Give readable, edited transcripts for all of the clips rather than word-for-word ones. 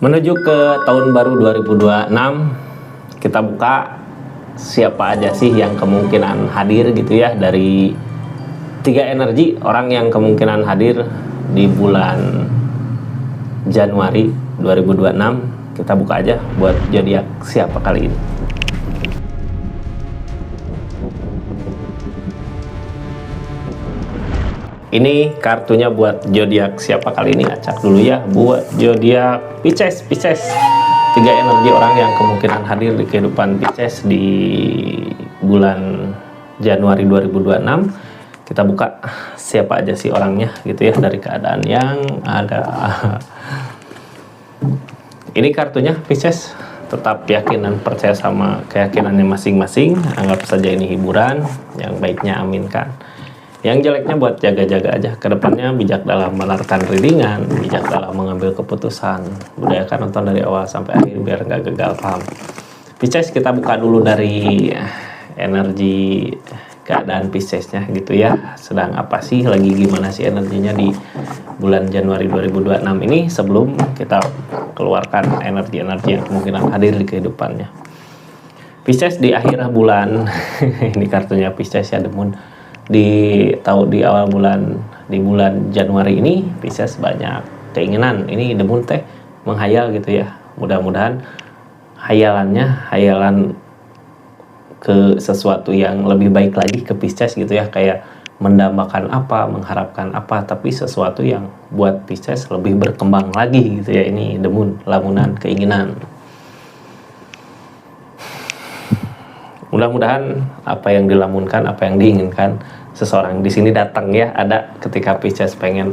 Menuju ke tahun baru 2026, kita buka siapa aja sih yang kemungkinan hadir gitu ya, dari 3 energi orang yang kemungkinan hadir di bulan Januari 2026. Kita buka aja buat zodiak siapa kali ini. Ini kartunya buat zodiak siapa kali ini, acak dulu ya. Buat zodiak Pisces. 3 energi orang yang kemungkinan hadir di kehidupan Pisces di bulan Januari 2026. Kita buka siapa aja sih orangnya gitu ya, dari keadaan yang ada. Ini kartunya Pisces. Tetap yakin dan percaya sama keyakinannya masing-masing. Anggap saja ini hiburan. Yang baiknya aminkan. Yang jeleknya buat jaga-jaga aja. Kedepannya bijak dalam menaruhkan readingan, bijak dalam mengambil keputusan. Budayakan nonton dari awal sampai akhir biar nggak gagal paham. Pisces, kita buka dulu dari energi keadaan Piscesnya gitu ya. Sedang apa sih, lagi gimana sih energinya di bulan Januari 2026 ini, sebelum kita keluarkan energi-energi yang kemungkinan hadir di kehidupannya. Pisces di akhir bulan ini kartunya Pisces ya, The Moon. Di awal bulan, di bulan Januari ini Pisces banyak keinginan. Ini The Moon teh menghayal gitu ya. Mudah-mudahan hayalan ke sesuatu yang lebih baik lagi ke Pisces gitu ya, kayak mendambakan apa, mengharapkan apa, tapi sesuatu yang buat Pisces lebih berkembang lagi gitu ya. Ini The Moon, lamunan keinginan. Mudah-mudahan apa yang dilamunkan, apa yang diinginkan seseorang di sini datang ya. Ada ketika Pisces pengen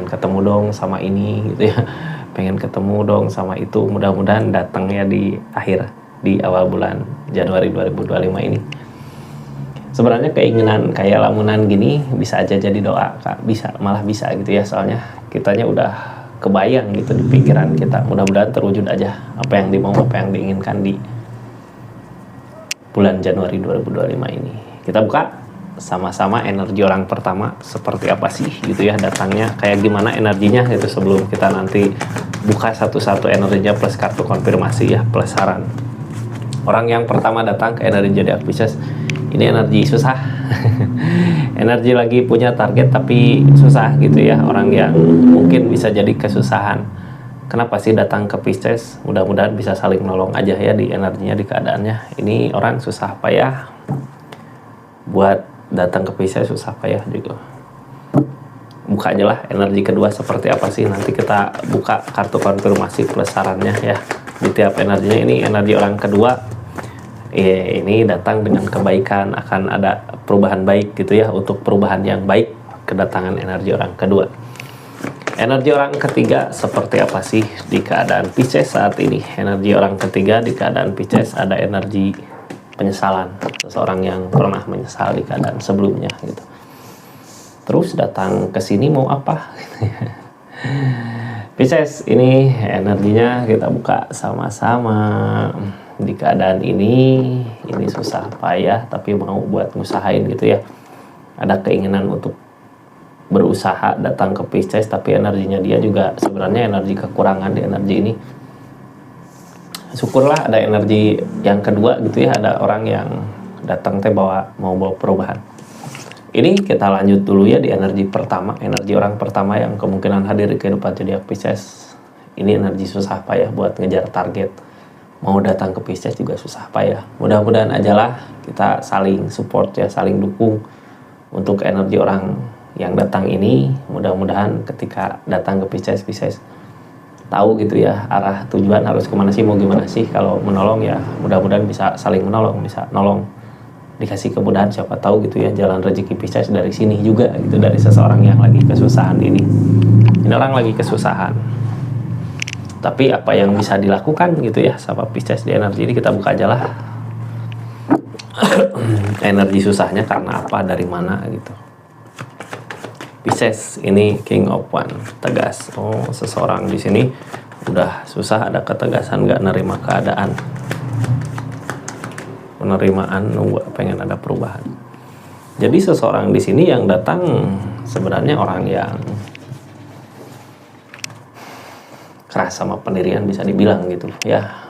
ketemu dong sama ini gitu ya, pengen ketemu dong sama itu. Mudah-mudahan datangnya di awal bulan Januari 2025 ini. Sebenarnya keinginan kayak lamunan gini bisa aja jadi doa, Kak. Malah bisa gitu ya, soalnya kitanya udah kebayang gitu di pikiran kita. Mudah-mudahan terwujud aja apa yang dimau, apa yang diinginkan di bulan Januari 2025 ini. Kita buka sama-sama energi orang pertama seperti apa sih gitu ya, datangnya kayak gimana energinya gitu, sebelum kita nanti buka satu-satu energinya plus kartu konfirmasi ya, plus saran. Orang yang pertama datang ke energi zodiak Pisces ini energi susah. Energi lagi punya target tapi susah gitu ya, orang yang mungkin bisa jadi kesusahan. Kenapa sih datang ke Pisces? Mudah-mudahan bisa saling nolong aja ya di energinya, di keadaannya. Ini orang susah payah buat datang ke Pisces, susah payah juga. Buka aja lah energi kedua seperti apa sih. Nanti kita buka kartu konfirmasi plus sarannya ya. Di tiap energinya ini energi orang kedua. Ini datang dengan kebaikan, akan ada perubahan baik gitu ya. Untuk perubahan yang baik, kedatangan energi orang kedua. Energi orang ketiga seperti apa sih di keadaan Pisces saat ini? Energi orang ketiga di keadaan Pisces ada energi penyesalan. Seseorang yang pernah menyesal di keadaan sebelumnya gitu. Terus datang ke sini mau apa? Pisces, ini energinya kita buka sama-sama. Di keadaan ini susah payah tapi mau buat ngusahain gitu ya. Ada keinginan untuk berusaha datang ke Pisces, tapi energinya dia juga sebenarnya energi kekurangan di energi ini. Syukurlah ada energi yang kedua gitu ya, ada orang yang datang teh mau bawa perubahan. Ini kita lanjut dulu ya di energi pertama, energi orang pertama yang kemungkinan hadir di kehidupan zodiak Pisces. Ini energi susah payah buat ngejar target. Mau datang ke Pisces juga susah payah. Mudah-mudahan ajalah kita saling support ya, saling dukung untuk energi orang yang datang ini. Mudah-mudahan ketika datang ke Pisces tahu gitu ya arah tujuan harus kemana sih, mau gimana sih. Kalau menolong ya mudah-mudahan bisa saling menolong, bisa nolong, dikasih kemudahan, siapa tahu gitu ya jalan rezeki Pisces dari sini juga gitu, dari seseorang yang lagi kesusahan ini. Ini orang lagi kesusahan, tapi apa yang bisa dilakukan gitu ya sama Pisces di energi ini. Kita buka aja lah energi susahnya karena apa, dari mana gitu. Pisces ini King of One, tegas. Oh, seseorang di sini udah susah, ada ketegasan, nggak nerima keadaan, penerimaan, nunggu pengen ada perubahan. Jadi seseorang di sini yang datang sebenarnya orang yang keras sama pendirian bisa dibilang gitu ya,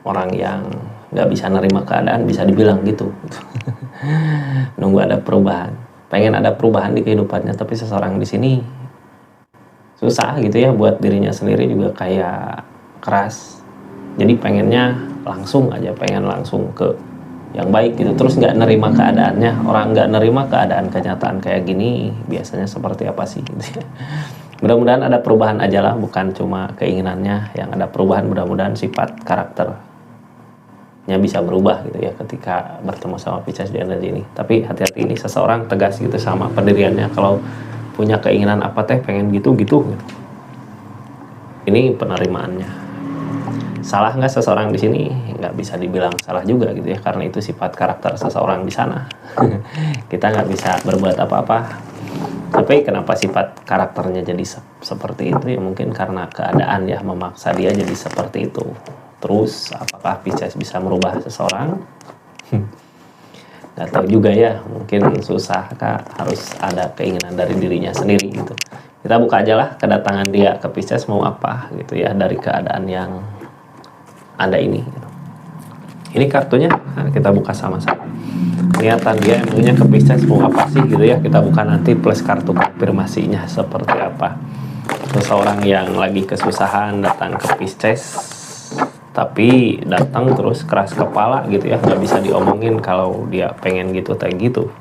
orang yang nggak bisa nerima keadaan bisa dibilang gitu. Nunggu ada perubahan, pengen ada perubahan di kehidupannya, tapi seseorang di sini susah gitu ya, buat dirinya sendiri juga kayak keras, jadi pengennya langsung aja, pengen langsung ke yang baik gitu, terus nggak nerima keadaannya. Orang nggak nerima keadaan kenyataan kayak gini biasanya seperti apa sih gitu ya. Mudah-mudahan ada perubahan aja lah, bukan cuma keinginannya yang ada perubahan, mudah-mudahan sifat karakternya bisa berubah gitu ya ketika bertemu sama Pisces di energi ini. Tapi hati-hati, ini seseorang tegas gitu sama pendiriannya, kalau punya keinginan apa teh pengen gitu. Ini penerimaannya. Salah nggak seseorang di sini? Nggak bisa dibilang salah juga gitu ya, karena itu sifat karakter seseorang di sana. Kita nggak bisa berbuat apa-apa. Tapi kenapa sifat karakternya jadi seperti itu ya, mungkin karena keadaan ya memaksa dia jadi seperti itu. Terus apakah Pisces bisa merubah seseorang? Nggak tahu juga ya, mungkin susah Kak, harus ada keinginan dari dirinya sendiri gitu. Kita buka aja lah kedatangan dia ke Pisces mau apa gitu ya, dari keadaan yang ada ini gitu. Ini kartunya, nah, kita buka sama-sama. Niatan dia emangnya ke Pisces mau apa sih gitu ya, kita buka nanti plus kartu konfirmasinya seperti apa. Seseorang yang lagi kesusahan datang ke Pisces, tapi datang terus keras kepala gitu ya, nggak bisa diomongin kalau dia pengen gitu kayak gitu.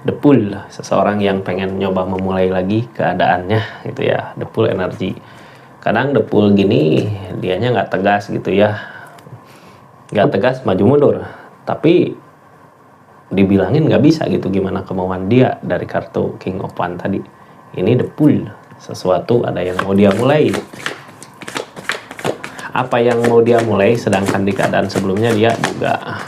The Fool, seseorang yang pengen nyoba memulai lagi keadaannya gitu ya. The Fool energi. Kadang The Fool gini dianya nggak tegas gitu ya, nggak tegas maju mundur, tapi dibilangin nggak bisa gitu gimana kemauan dia dari kartu King of Wands tadi. Ini The Fool, sesuatu ada yang mau dia mulai. Apa yang mau dia mulai, sedangkan di keadaan sebelumnya dia juga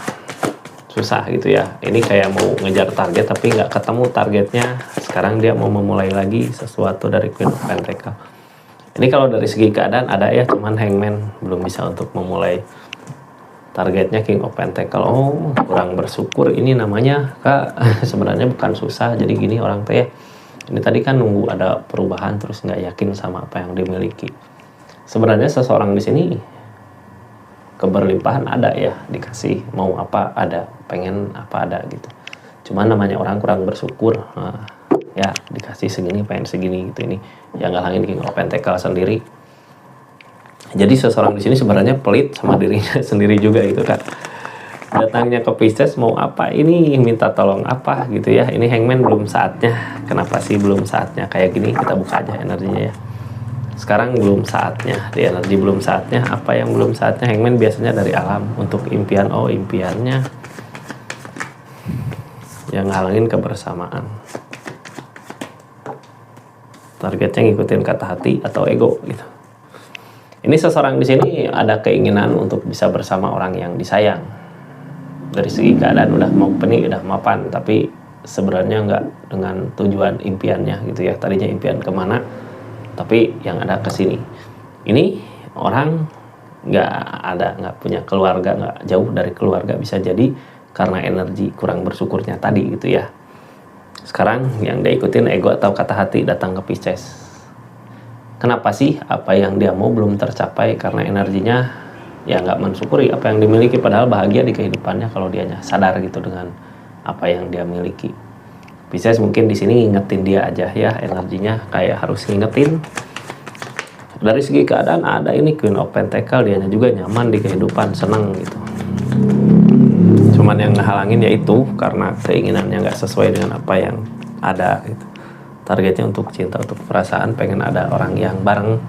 susah gitu ya. Ini kayak mau ngejar target tapi nggak ketemu targetnya. Sekarang dia mau memulai lagi sesuatu dari Queen of Pentacles. Ini kalau dari segi keadaan ada ya, cuman Hangman belum bisa untuk memulai targetnya King of Pentacles. Oh, kurang bersyukur ini namanya Kak. Sebenarnya bukan susah, jadi gini orang teh. Ini tadi kan nunggu ada perubahan terus nggak yakin sama apa yang dimiliki. Sebenarnya seseorang di sini keberlimpahan ada ya, dikasih mau apa ada, pengen apa ada gitu. Cuman namanya orang kurang bersyukur. Nah, ya dikasih segini pengen segini gitu. Ini yang ngalangin King of Pentacles sendiri. Jadi seseorang di sini sebenarnya pelit sama dirinya sendiri juga gitu kan. Datangnya ke Pisces mau apa, ini minta tolong apa gitu ya. Ini Hangman belum saatnya. Kenapa sih belum saatnya kayak gini? Kita buka aja energinya ya. Sekarang belum saatnya, di energi belum saatnya. Apa yang belum saatnya? Hangman biasanya dari alam untuk impian. Oh, impiannya yang ngalangin kebersamaan. Targetnya ngikutin kata hati atau ego gitu. Ini seseorang di sini ada keinginan untuk bisa bersama orang yang disayang. Dari segi keadaan udah mau pening, udah mapan, tapi sebenarnya nggak dengan tujuan impiannya gitu ya. Tadinya impian kemana, tapi yang ada ke sini. Ini orang nggak punya keluarga, nggak jauh dari keluarga, bisa jadi karena energi kurang bersyukurnya tadi gitu ya. Sekarang yang dia ikutin ego atau kata hati datang ke Pisces. Kenapa sih apa yang dia mau belum tercapai? Karena energinya ya nggak mensyukuri apa yang dimiliki, padahal bahagia di kehidupannya kalau dia sadar gitu dengan apa yang dia miliki. Pisces mungkin di sini ngingetin dia aja ya, energinya kayak harus ngingetin. Dari segi keadaan ada ini Queen of Pentacles, dianya juga nyaman di kehidupan, senang gitu. Cuman yang ngehalangin yaitu karena keinginannya nggak sesuai dengan apa yang ada gitu. Targetnya untuk cinta, untuk perasaan, pengen ada orang yang bareng.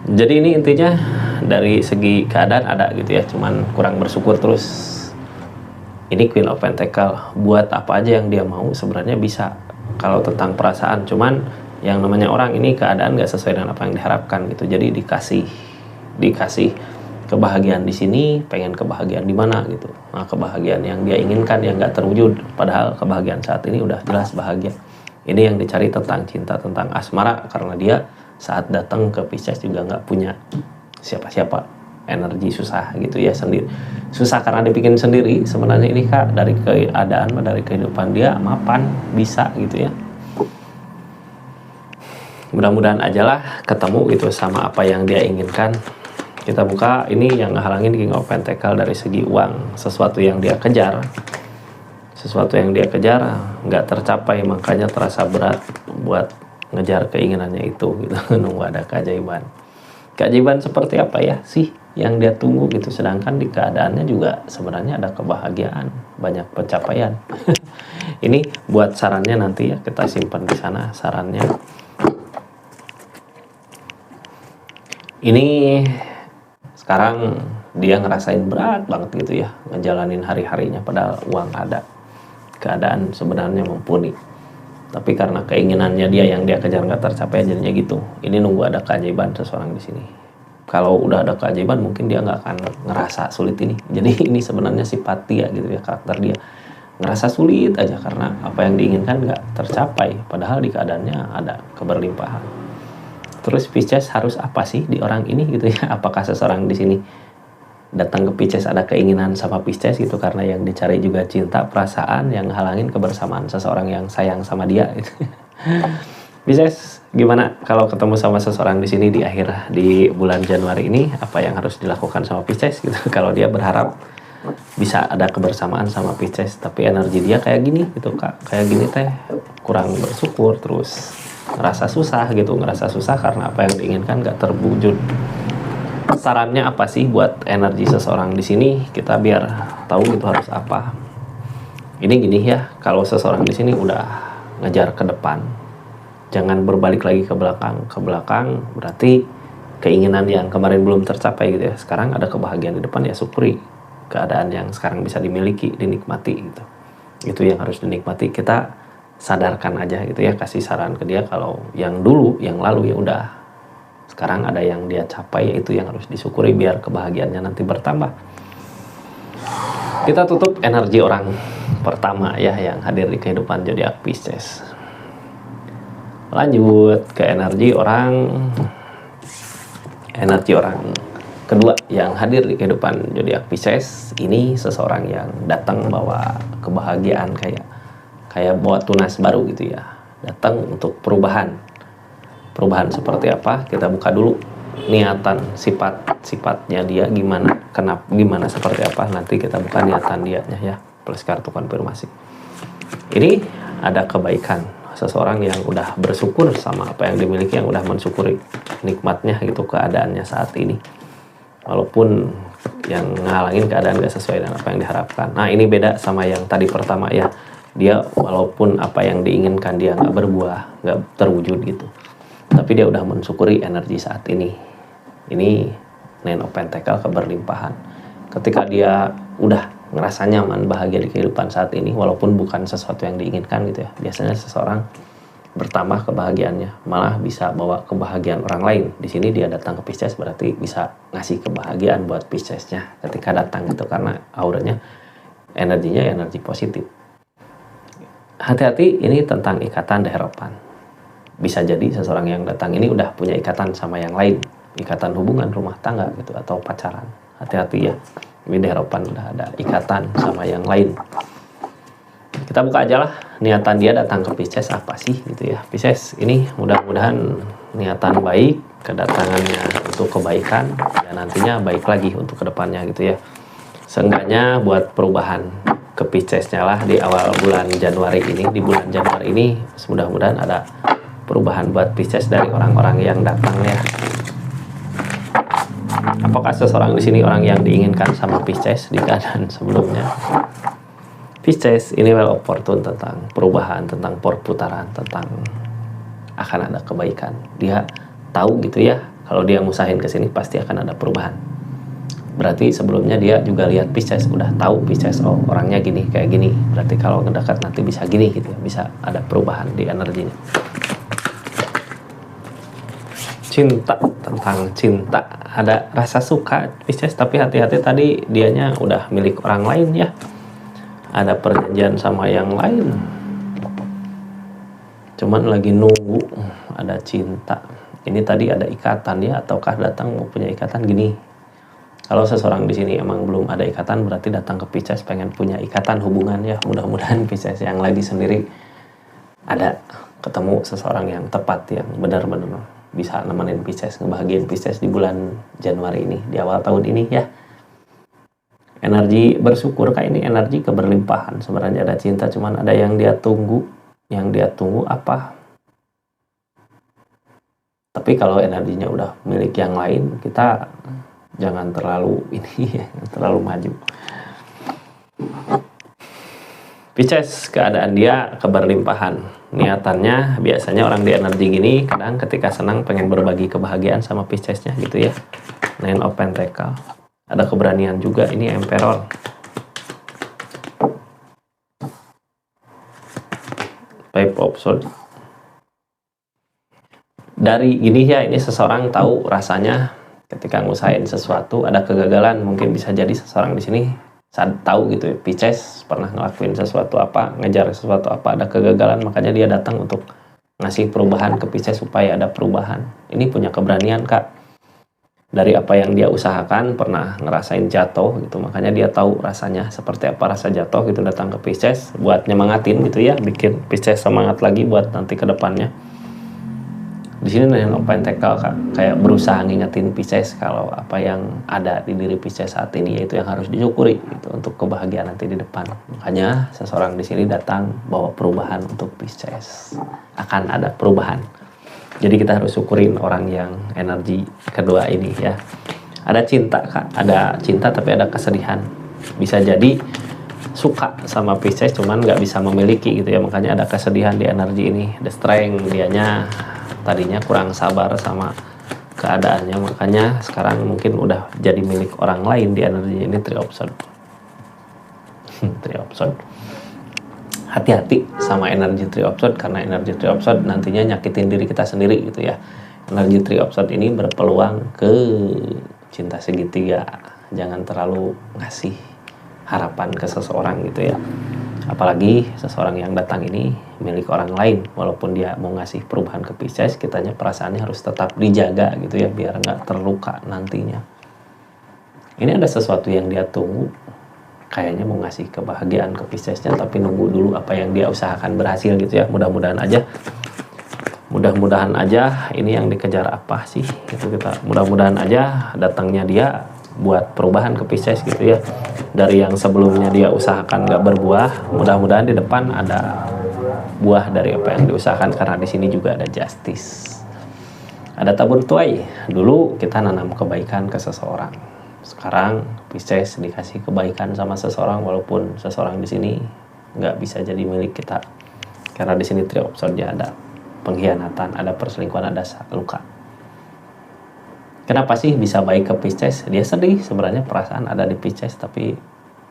Jadi ini intinya dari segi keadaan ada gitu ya, cuman kurang bersyukur terus. Ini Queen of Pentacles, buat apa aja yang dia mau sebenarnya bisa kalau tentang perasaan. Cuman yang namanya orang ini keadaan nggak sesuai dengan apa yang diharapkan gitu. Jadi dikasih kebahagiaan di sini, pengen kebahagiaan di mana gitu. Nah, kebahagiaan yang dia inginkan yang nggak terwujud, padahal kebahagiaan saat ini udah jelas bahagia. Ini yang dicari tentang cinta, tentang asmara, karena dia saat datang ke Pisces juga nggak punya siapa-siapa, energi susah gitu ya, sendiri. Susah karena dibikin sendiri. Sebenarnya ini Kak dari keadaan, dari kehidupan dia mapan bisa gitu ya. Mudah-mudahan aja lah ketemu gitu sama apa yang dia inginkan. Kita buka ini yang ngehalangin King of Pentacle dari segi uang, sesuatu yang dia kejar nggak tercapai, makanya terasa berat buat ngejar keinginannya itu gitu. Nunggu ada keajaiban seperti apa ya sih yang dia tunggu gitu, sedangkan di keadaannya juga sebenarnya ada kebahagiaan, banyak pencapaian. Ini buat sarannya nanti ya, kita simpan di sana sarannya. Ini sekarang dia ngerasain berat banget gitu ya ngejalanin hari-harinya, padahal uang ada, keadaan sebenarnya mumpuni, tapi karena keinginannya dia yang dia kejar nggak tercapai jadinya gitu. Ini nunggu ada keajaiban seseorang di sini. Kalau udah ada keajaiban mungkin dia nggak akan ngerasa sulit ini. Jadi ini sebenarnya sifat dia gitu ya, karakter dia ngerasa sulit aja karena apa yang diinginkan nggak tercapai, padahal di keadaannya ada keberlimpahan. Terus Pisces harus apa sih di orang ini gitu ya? Apakah seseorang di sini datang ke Pisces ada keinginan sama Pisces gitu, karena yang dicari juga cinta, perasaan yang halangin kebersamaan seseorang yang sayang sama dia gitu. Pisces, gimana kalau ketemu sama seseorang di sini di bulan Januari ini, apa yang harus dilakukan sama Pisces gitu? Kalau dia berharap bisa ada kebersamaan sama Pisces, tapi energi dia kayak gini gitu Kak, kayak gini teh kurang bersyukur, terus ngerasa susah karena apa yang diinginkan gak terwujud. Sarannya apa sih buat energi seseorang di sini? Kita biar tahu gitu harus apa. Ini gini ya, kalau seseorang di sini udah ngejar ke depan, jangan berbalik lagi ke belakang. Ke belakang berarti keinginan yang kemarin belum tercapai gitu ya. Sekarang ada kebahagiaan di depan ya, syukuri keadaan yang sekarang bisa dimiliki, dinikmati gitu. Itu yang harus dinikmati. Kita sadarkan aja gitu ya, kasih saran ke dia kalau yang dulu, yang lalu ya udah. Sekarang ada yang dia capai, yaitu yang harus disyukuri biar kebahagiaannya nanti bertambah. Kita tutup energi orang pertama ya yang hadir di kehidupan zodiak Pisces. Lanjut ke energi orang kedua yang hadir di kehidupan zodiak Pisces. Ini seseorang yang datang bawa kebahagiaan, kayak bawa tunas baru gitu ya, datang untuk perubahan seperti apa. Kita buka dulu niatan, sifatnya dia gimana, gimana seperti apa, nanti kita buka niatan dianya ya, plus kartu konfirmasi. Ini ada kebaikan, seseorang yang udah bersyukur sama apa yang dimiliki, yang udah mensyukuri nikmatnya gitu keadaannya saat ini, walaupun yang ngalangin keadaan gak sesuai dengan apa yang diharapkan. Nah ini beda sama yang tadi pertama ya, dia walaupun apa yang diinginkan dia nggak berbuah, nggak terwujud gitu, tapi dia udah mensyukuri energi saat ini. Ini Nine of Pentacle, keberlimpahan. Ketika dia udah ngerasa nyaman, bahagia di kehidupan saat ini, walaupun bukan sesuatu yang diinginkan gitu ya, biasanya seseorang bertambah kebahagiaannya, malah bisa bawa kebahagiaan orang lain. Di sini dia datang ke Pisces berarti bisa ngasih kebahagiaan buat Piscesnya ketika datang gitu, karena auranya, energinya energi positif. Hati-hati, ini tentang ikatan daharapan. Bisa jadi seseorang yang datang ini udah punya ikatan sama yang lain, ikatan hubungan rumah tangga gitu atau pacaran. Hati-hati ya, ini daharapan udah ada ikatan sama yang lain. Kita buka aja lah niatan dia datang ke Pisces apa sih gitu ya. Pisces ini mudah-mudahan niatan baik, kedatangannya untuk kebaikan, dan nantinya baik lagi untuk kedepannya gitu ya. Seenggaknya buat perubahan ke Piscesnya lah di awal bulan Januari ini. Di bulan Januari ini mudah-mudahan ada perubahan buat Pisces dari orang-orang yang datang ya. Apakah seseorang di sini orang yang diinginkan sama Pisces di keadaan sebelumnya? Pisces ini well of fortune, tentang perubahan, tentang perputaran, tentang akan ada kebaikan. Dia tahu gitu ya, kalau dia ngusahain ke sini pasti akan ada perubahan. Berarti sebelumnya dia juga lihat Pisces, udah tahu Pisces, oh orangnya gini, kayak gini. Berarti kalau ngedekat nanti bisa gini gitu ya, bisa ada perubahan di energinya. Cinta, tentang cinta, ada rasa suka Pisces, tapi hati-hati tadi dianya udah milik orang lain ya. Ada perjanjian sama yang lain. Cuman lagi nunggu ada cinta. Ini tadi ada ikatan ya, ataukah datang mau punya ikatan gini. Kalau seseorang di sini emang belum ada ikatan, berarti datang ke Pisces pengen punya ikatan hubungan ya. Mudah-mudahan Pisces yang lagi sendiri ada ketemu seseorang yang tepat, yang benar-benar bisa nemenin Pisces, ngebahagiain Pisces di bulan Januari ini, di awal tahun ini ya. Energi bersyukur Kak, ini energi keberlimpahan. Sebenarnya ada cinta, cuman ada yang dia tunggu. Yang dia tunggu apa? Tapi kalau energinya udah milik yang lain, kita jangan terlalu ini ya, terlalu maju. Pisces, keadaan dia keberlimpahan. Niatannya biasanya orang di energi gini kadang ketika senang pengen berbagi kebahagiaan sama Piscesnya gitu ya. Nine of Pentacle. Ada keberanian juga, ini Emperor. Five of Swords. Dari gini ya, ini seseorang tahu rasanya ketika ngusahain sesuatu ada kegagalan. Mungkin bisa jadi seseorang di sini saat tahu gitu ya, Pisces pernah ngelakuin sesuatu apa, ngejar sesuatu apa, ada kegagalan, makanya dia datang untuk ngasih perubahan ke Pisces supaya ada perubahan. Ini punya keberanian Kak. Dari apa yang dia usahakan, pernah ngerasain jatuh gitu, makanya dia tahu rasanya seperti apa rasa jatuh gitu, datang ke Pisces buat nyemangatin gitu ya, bikin Pisces semangat lagi buat nanti ke depannya. Di sini Nine of Pentacle Kak, kayak berusaha ngingetin Pisces kalau apa yang ada di diri Pisces saat ini yaitu yang harus disyukuri gitu, untuk kebahagiaan nanti di depan. Makanya seseorang di sini datang bawa perubahan untuk Pisces. Akan ada perubahan. Jadi kita harus syukurin orang yang energi kedua ini ya. Ada cinta Kak, ada cinta tapi ada kesedihan. Bisa jadi suka sama Pisces cuman nggak bisa memiliki gitu ya, makanya ada kesedihan di energi ini. The Strength, dianya tadinya kurang sabar sama keadaannya, makanya sekarang mungkin udah jadi milik orang lain di energi ini. Three of Swords. Three of Swords. Hati-hati sama energi Three of Swords, karena energi Three of Swords nantinya nyakitin diri kita sendiri gitu ya. Energi Three of Swords ini berpeluang ke cinta segitiga. Jangan terlalu ngasih harapan ke seseorang gitu ya. Apalagi seseorang yang datang ini milik orang lain, walaupun dia mau ngasih perubahan ke Pisces, kitanya perasaannya harus tetap dijaga gitu ya, biar nggak terluka nantinya. Ini ada sesuatu yang dia tunggu, kayaknya mau ngasih kebahagiaan ke Piscesnya, tapi nunggu dulu apa yang dia usahakan berhasil gitu ya. Mudah-mudahan aja ini yang dikejar apa sih gitu, kita mudah-mudahan aja datangnya dia buat perubahan ke Pisces gitu ya. Dari yang sebelumnya dia usahakan nggak berbuah, mudah-mudahan di depan ada buah dari apa yang diusahakan, karena di sini juga ada Justice. Ada tabur tuai. Dulu kita nanam kebaikan ke seseorang. Sekarang Pisces dikasih kebaikan sama seseorang, walaupun seseorang di sini nggak bisa jadi milik kita, karena di sini Three of Swords ada pengkhianatan, ada perselingkuhan, ada luka. Kenapa sih bisa baik ke Pisces? Dia sedih, sebenarnya perasaan ada di Pisces, tapi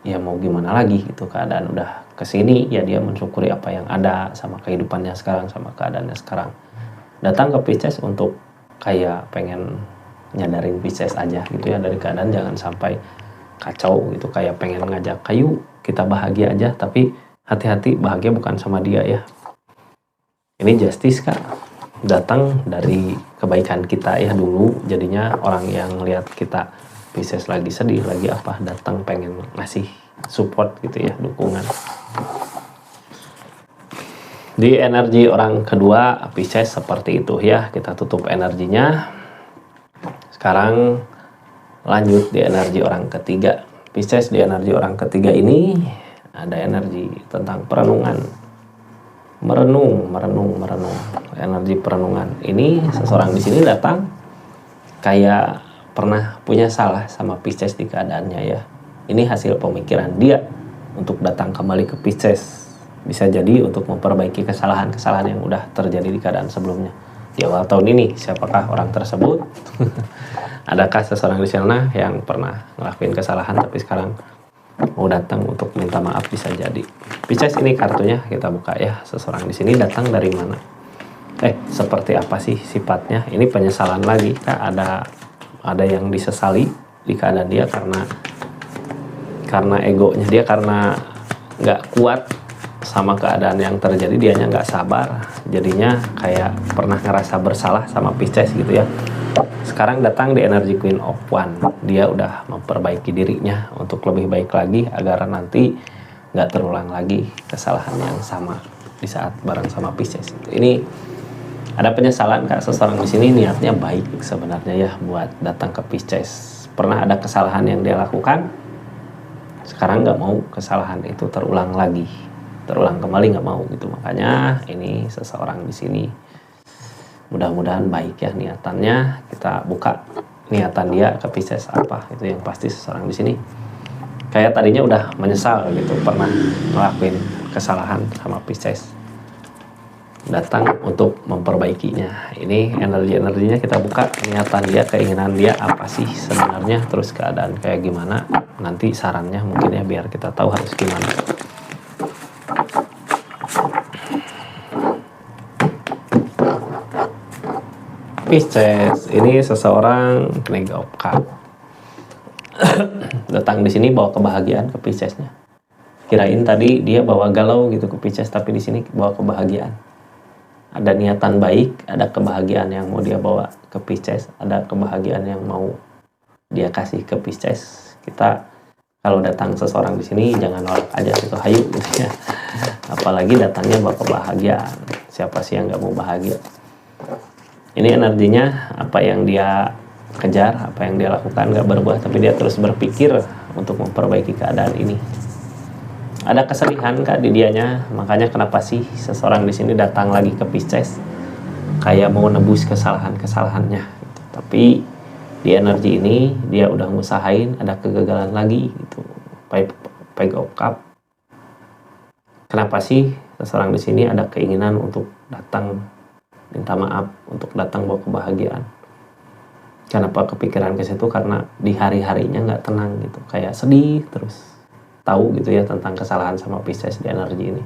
ya mau gimana lagi gitu, keadaan udah kesini ya, dia mensyukuri apa yang ada sama kehidupannya sekarang, sama keadaannya sekarang. Datang ke Pisces untuk kayak pengen nyadarin Pisces aja gitu ya, dari keadaan jangan sampai kacau gitu, kayak pengen ngajak kayu kita bahagia aja, tapi hati-hati, bahagia bukan sama dia ya. Ini Justice Kak, datang dari kebaikan kita ya dulu, jadinya orang yang lihat kita Pisces lagi sedih lagi apa, datang pengen ngasih support gitu ya, dukungan. Di energi orang kedua Pisces seperti itu ya, kita tutup energinya. Sekarang lanjut di energi orang ketiga Pisces. Di energi orang ketiga ini ada energi tentang perenungan. Merenung. Energi perenungan. Ini seseorang di sini datang kayak pernah punya salah sama Pisces di keadaannya ya. Ini hasil pemikiran dia untuk datang kembali ke Pisces. Bisa jadi untuk memperbaiki kesalahan-kesalahan yang udah terjadi di keadaan sebelumnya. Di awal tahun ini, siapakah orang tersebut? Adakah seseorang di sana yang pernah ngelakuin kesalahan tapi sekarang mau datang untuk minta maaf? Bisa jadi. Pisces ini kartunya kita buka ya. Seseorang di sini datang dari mana? Seperti apa sih sifatnya? Ini penyesalan lagi. Kak, ada yang disesali di keadaan dia karena egonya dia, karena nggak kuat sama keadaan yang terjadi, dianya nggak sabar, jadinya kayak pernah ngerasa bersalah sama Pisces gitu ya. Sekarang datang di energi Queen of Wands, dia udah memperbaiki dirinya untuk lebih baik lagi agar nanti nggak terulang lagi kesalahan yang sama. di saat bareng sama Pisces. Ini ada penyesalan Kak, seseorang di sini niatnya baik sebenarnya ya buat datang ke Pisces. Pernah ada kesalahan yang dia lakukan, sekarang nggak mau kesalahan itu terulang lagi, terulang kembali nggak mau gitu. Makanya ini seseorang di sini mudah-mudahan baik ya niatannya. Kita buka niatan dia ke Pisces apa, itu yang pasti seseorang di sini kayak tadinya udah menyesal gitu, pernah ngelakuin kesalahan sama Pisces, datang untuk memperbaikinya. Ini energinya kita buka, niatan dia, keinginan dia apa sih sebenarnya, terus keadaan kayak gimana, nanti sarannya mungkin ya biar kita tahu harus gimana. Pisces ini seseorang King of Cups. Datang di sini bawa kebahagiaan ke Piscesnya. Kirain tadi dia bawa galau gitu ke Pisces, tapi di sini bawa kebahagiaan. Ada niatan baik, ada kebahagiaan yang mau dia bawa ke Pisces, ada kebahagiaan yang mau dia kasih ke Pisces. Kita kalau datang seseorang di sini jangan nolak aja gitu, hayu gitu ya. Apalagi datangnya bawa kebahagiaan. Siapa sih yang nggak mau bahagia? Ini energinya apa yang dia kejar, apa yang dia lakukan nggak berbuah, tapi dia terus berpikir untuk memperbaiki keadaan ini. Ada kesedihan Kak di dianya, makanya kenapa sih seseorang di sini datang lagi ke Pisces, kayak mau nebus kesalahannya. Gitu. Tapi di energi ini dia udah ngusahain, ada kegagalan lagi gitu. Page of Cups. Kenapa sih seseorang di sini ada keinginan untuk datang minta maaf, untuk datang bawa kebahagiaan? Kenapa kepikiran ke situ? Karena di hari-harinya nggak tenang gitu, kayak sedih terus, tahu gitu ya tentang kesalahan sama Pisces di energi ini.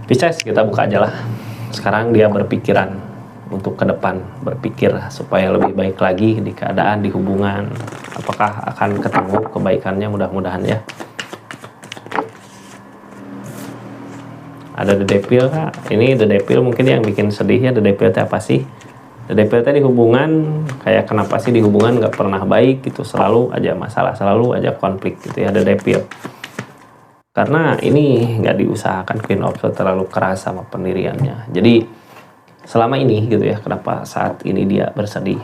Pisces kita buka aja lah. Sekarang dia berpikiran untuk ke depan, berpikir supaya lebih baik lagi di keadaan, di hubungan. Apakah akan ketemu kebaikannya, mudah-mudahan ya. Ada The Devil Kak. Ini The Devil mungkin yang bikin sedih ya. The Devil itu apa sih? The Devil itu di hubungan, kayak kenapa sih di hubungan nggak pernah baik gitu, selalu aja masalah, selalu aja konflik gitu ya The Devil. Karena ini nggak diusahakan, Queen of Swords terlalu keras sama pendiriannya. Jadi selama ini gitu ya, kenapa saat ini dia bersedih?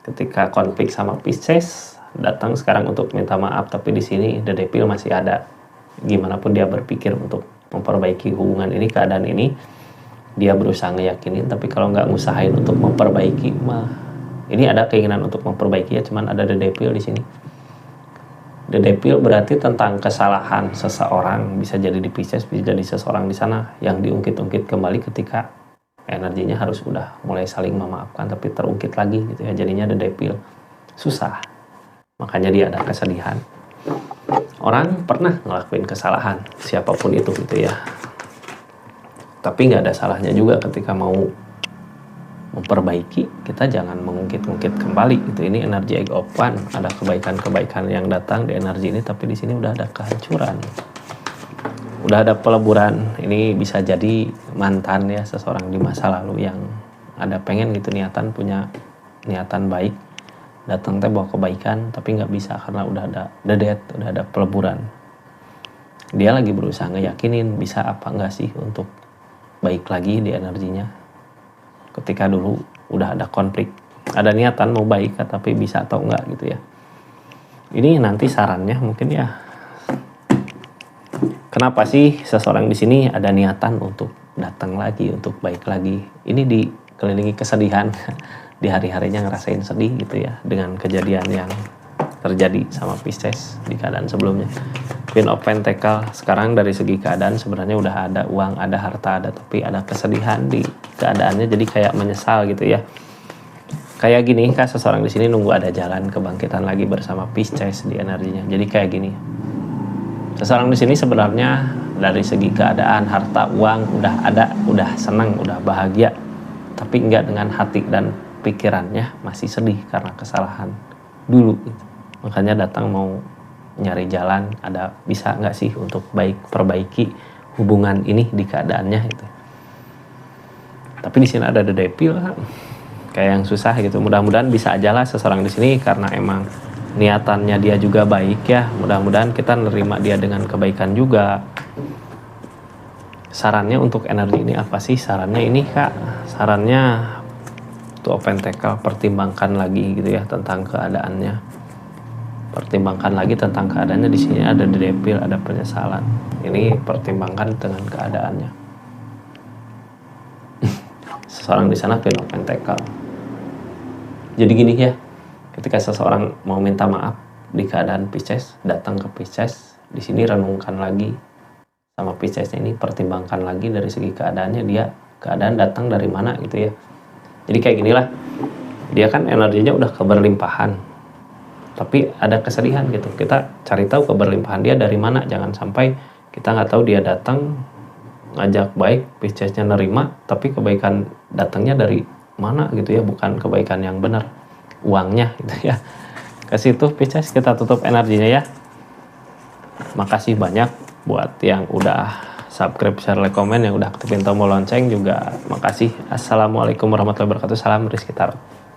Ketika konflik sama Pisces, datang sekarang untuk minta maaf, tapi di sini The Devil masih ada. Gimana pun dia berpikir untuk memperbaiki hubungan ini, keadaan ini, dia berusaha ngeyakinin, tapi kalau nggak ngusahain untuk memperbaiki mah, ini ada keinginan untuk memperbaiki ya, cuman ada The Devil di sini. The Devil berarti tentang kesalahan seseorang, bisa jadi di Pisces, bisa jadi seseorang di sana yang diungkit-ungkit kembali ketika energinya harus udah mulai saling memaafkan, tapi terungkit lagi gitu ya, jadinya The Devil susah, makanya dia ada kesedihan. Orang pernah ngelakuin kesalahan, siapapun itu gitu ya. Tapi nggak ada salahnya juga ketika mau memperbaiki, kita jangan mengungkit-ungkit kembali gitu. Ini energi Age of One, ada kebaikan-kebaikan yang datang di energi ini, tapi di sini udah ada kehancuran. Udah ada peleburan. Ini bisa jadi mantan ya, seseorang di masa lalu yang ada pengen gitu niatan, punya niatan baik, datang teh bawa kebaikan, tapi nggak bisa karena udah ada the death, udah ada peleburan. Dia lagi berusaha ngeyakinin bisa apa enggak sih untuk baik lagi di energinya. Ketika dulu udah ada konflik, ada niatan mau baik tapi bisa atau enggak gitu ya. Ini nanti sarannya mungkin ya, kenapa sih seseorang di sini ada niatan untuk datang lagi, untuk baik lagi. Ini dikelilingi kesedihan. Di hari-harinya ngerasain sedih gitu ya dengan kejadian yang terjadi sama Pisces di keadaan sebelumnya. Queen of Pentacles sekarang dari segi keadaan sebenarnya udah ada uang, ada harta, ada, tapi ada kesedihan di keadaannya, jadi kayak menyesal gitu ya. Kayak gini Kak, seseorang di sini nunggu ada jalan kebangkitan lagi bersama Pisces di energinya. Jadi kayak gini. Seseorang di sini sebenarnya dari segi keadaan, harta, uang udah ada, udah senang, udah bahagia, tapi enggak dengan hati dan pikirannya masih sedih karena kesalahan dulu gitu. Makanya datang mau nyari jalan, ada bisa nggak sih untuk perbaiki hubungan ini di keadaannya itu. Tapi di sini ada The Devil kayak yang susah gitu. Mudah-mudahan bisa aja lah seseorang di sini, karena emang niatannya dia juga baik ya. Mudah-mudahan kita nerima dia dengan kebaikan juga. sarannya untuk energi ini apa sih? Sarannya ini Kak, sarannya tuh open tackle, pertimbangkan lagi gitu ya tentang keadaannya. Pertimbangkan lagi tentang keadaannya. Di sini ada the devil, ada penyesalan. Ini pertimbangkan dengan keadaannya. Seseorang di sana pin open tackle. Jadi gini ya, ketika seseorang mau minta maaf di keadaan Pisces, datang ke Pisces, di sini renungkan lagi sama Piscesnya ini, pertimbangkan lagi dari segi keadaannya, dia keadaan datang dari mana gitu ya. Jadi kayak ginilah, dia kan energinya udah keberlimpahan, tapi ada kesedihan gitu. Kita cari tahu keberlimpahan dia dari mana, jangan sampai kita nggak tahu dia datang ngajak baik, Piscesnya nerima, tapi kebaikan datangnya dari mana gitu ya, bukan kebaikan yang benar, uangnya gitu ya. Ke situ Pisces, kita tutup energinya ya. Makasih banyak buat yang udah subscribe, share, like, komen, yang udah aktifin tombol lonceng juga makasih. Assalamualaikum warahmatullahi wabarakatuh. Salam Rizky Tarot.